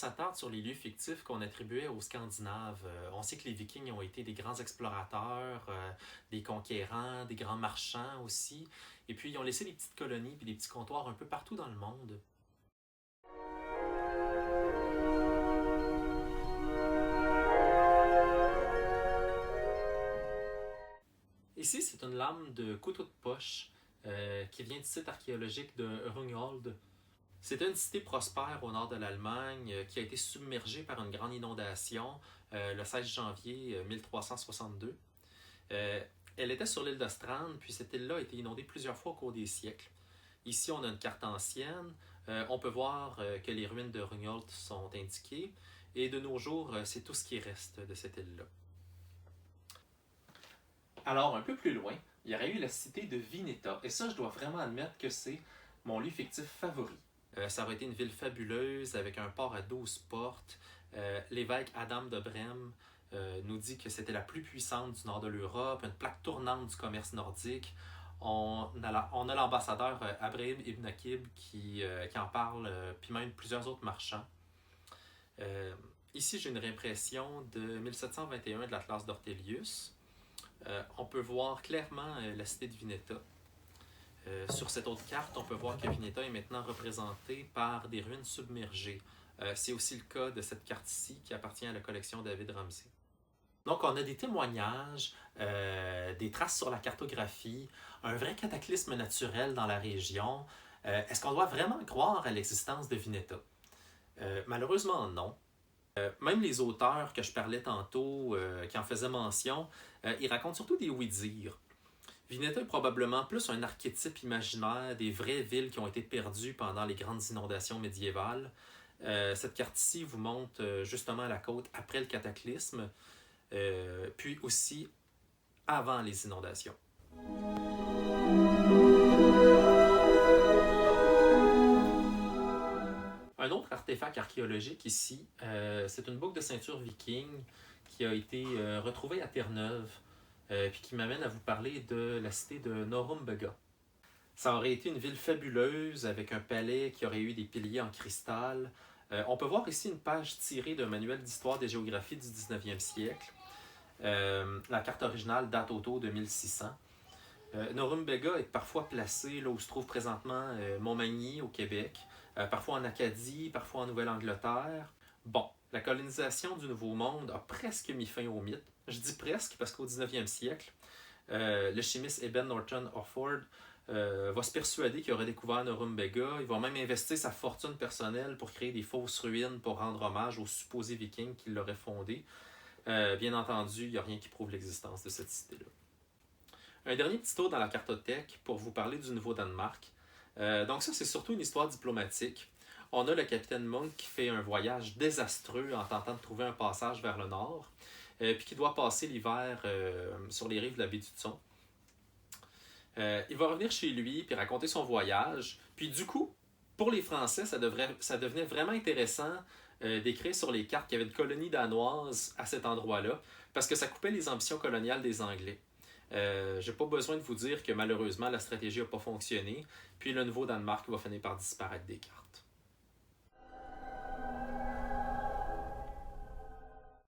s'attarde sur les lieux fictifs qu'on attribuait aux Scandinaves, on sait que les Vikings ont été des grands explorateurs, des conquérants, des grands marchands aussi, et puis ils ont laissé des petites colonies et des petits comptoirs un peu partout dans le monde. Ici, c'est une lame de couteau de poche qui vient du site archéologique de Rungholt. C'était une cité prospère au nord de l'Allemagne qui a été submergée par une grande inondation le 16 janvier 1362. Euh, Elle était sur l'île de Strand, puis cette île-là a été inondée plusieurs fois au cours des siècles. Ici, on a une carte ancienne. On peut voir que les ruines de Rungholt sont indiquées. Et de nos jours, c'est tout ce qui reste de cette île-là. Alors, un peu plus loin, il y aurait eu la cité de Vineta. Et ça, je dois vraiment admettre que c'est mon lieu fictif favori. Ça aurait été une ville fabuleuse avec un port à 12 portes. L'évêque Adam de Brême nous dit que c'était la plus puissante du nord de l'Europe, une plaque tournante du commerce nordique. On a l'ambassadeur Abraham Ibn Akib qui en parle, puis même plusieurs autres marchands. Euh, Ici, j'ai une réimpression de 1721 de l'Atlas d'Ortelius. On peut voir clairement la cité de Vineta. Sur cette autre carte, on peut voir que Vineta est maintenant représentée par des ruines submergées. C'est aussi le cas de cette carte-ci qui appartient à la collection David Ramsay. Donc, on a des témoignages, des traces sur la cartographie, un vrai cataclysme naturel dans la région. Est-ce qu'on doit vraiment croire à l'existence de Vineta? Malheureusement, non. Même les auteurs que je parlais tantôt, qui en faisaient mention, ils racontent surtout des oui-dire. Vineta est probablement plus un archétype imaginaire des vraies villes qui ont été perdues pendant les grandes inondations médiévales. Cette carte-ci vous montre justement la côte après le cataclysme, puis aussi avant les inondations. Un autre artefact archéologique ici, c'est une boucle de ceinture viking qui a été retrouvée à Terre-Neuve, puis qui m'amène à vous parler de la cité de Norumbega. Ça aurait été une ville fabuleuse avec un palais qui aurait eu des piliers en cristal. On peut voir ici une page tirée d'un manuel d'histoire des géographies du 19e siècle. La carte originale date autour de 1600. Norumbega est parfois placé là où se trouve présentement Montmagny au Québec, parfois en Acadie, parfois en Nouvelle-Angleterre. Bon, la colonisation du Nouveau Monde a presque mis fin au mythe. Je dis presque parce qu'au 19e siècle, le chimiste Eben Norton Offord va se persuader qu'il aurait découvert Norumbega. Il va même investir sa fortune personnelle pour créer des fausses ruines pour rendre hommage aux supposés vikings qui l'auraient fondé. Bien entendu, il n'y a rien qui prouve l'existence de cette cité-là. Un dernier petit tour dans la cartothèque pour vous parler du Nouveau-Danemark. Donc ça, c'est surtout une histoire diplomatique. On a le capitaine Monk qui fait un voyage désastreux en tentant de trouver un passage vers le nord, puis qui doit passer l'hiver sur les rives de la baie d'Hudson. Il va revenir chez lui puis raconter son voyage. Puis du coup, pour les Français, ça devenait vraiment intéressant d'écrire sur les cartes qu'il y avait une colonie danoise à cet endroit-là, parce que ça coupait les ambitions coloniales des Anglais. J'ai pas besoin de vous dire que malheureusement la stratégie n'a pas fonctionné, puis le Nouveau-Danemark va finir par disparaître des cartes.